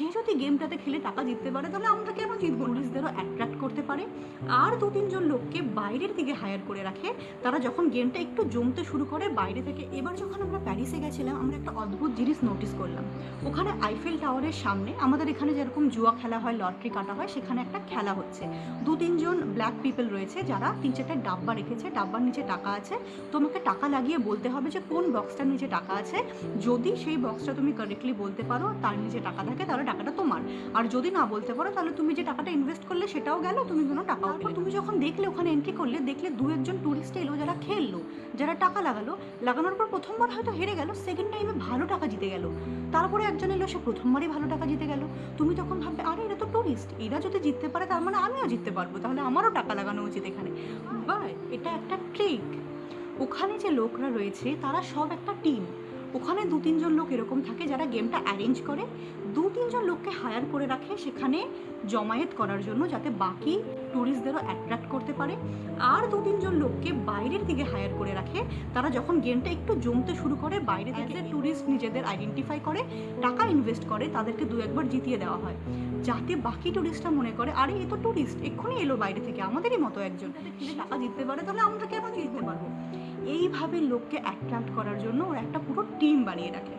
সে যদি গেমটাতে খেলে টাকা জিততে পারে তাহলে আমরা কেন জিতবো? টুরিস্টদেরও অ্যাট্রাক্ট করতে পারে। আর 2-3 জন লোককে বাইরের দিকে হায়ার করে রাখে, তারা যখন গেমটা একটু জমতে শুরু করে বাইরে থেকে। এবার যখন আমরা প্যারিসে গেছিলাম, আমরা একটা অদ্ভুত জিনিস নোটিস করলাম। ওখানে আইফেল টাওয়ারের সামনে, আমাদের এখানে যেরকম জুয়া খেলা হয়, লটারি কাটা হয়, সেখানে একটা খেলা হচ্ছে। 2-3 জন ব্ল্যাক পিপল রয়েছে যারা 3-4টা ডাব্বা রেখেছে, ডাব্বার নিচে টাকা আছে। তোমাকে টাকা লাগিয়ে বলতে হবে যে কোন বক্সটার নিচে টাকা আছে। যদি সেই বক্সটা তুমি কারেক্টলি বলতে পারো, তার নিচে টাকা থাকে, তাহলে টাকাটা তোমার। আর যদি না বলতে পারো, তাহলে তুমি যে টাকাটা ইনভেস্ট করলে সেটাও গেল, তুমি কোনো টাকাও পেলে। তুমি যখন দেখলে ওখানে এন্ট্রি করলে, দেখলে 2-1 জন টুরিস্ট এলো যারা খেললো, যারা টাকা লাগালো। লাগানোর পর প্রথমবার হয়তো হেরে গেল, সেকেন্ড টাইমে ভালো টাকা জিতে গেল। তারপরে একজন এলো, সে প্রথমবারই ভালো টাকা জিতে গেল। তুমি তখন ভাববে, আরে এরা তো টুরিস্ট, এরা যদি জিততে পারে তার মানে আমিও জিততে পারবো, তাহলে আমারও টাকা লাগানো উচিত এখানে। বাট এটা একটা ট্রিক। ওখানে যে লোকরা রয়েছে তারা সব একটা টিম। ওখানে 2-3 জন লোক এরকম থাকে যারা গেমটা অ্যারেঞ্জ করে, 2-3 জন লোককে হায়ার করে রাখে সেখানে জমায়েত করার জন্য, যাতে বাকি ট্যুরিস্টদেরও অ্যাট্রাক্ট করতে পারে। আর 2-3 জন লোককে বাইরের দিকে হায়ার করে রাখে, তারা যখন গেমটা একটু জমতে শুরু করে বাইরে থেকে ট্যুরিস্ট নিজেদের আইডেন্টিফাই করে, টাকা ইনভেস্ট করে, তাদেরকে 2-1বার জিতিয়ে দেওয়া হয়, যাতে বাকি ট্যুরিস্টরা মনে করে, আরে এ তো ট্যুরিস্ট, এক্ষুনি এলো বাইরে থেকে, আমাদেরই মতো একজন, খেলে টাকা জিততে পারে, তাহলে আমরা কেন জিততে পারবো? এইভাবে লোককে অ্যাট্রাক্ট করার জন্য ওরা একটা পুরো টিম বানিয়ে রাখে।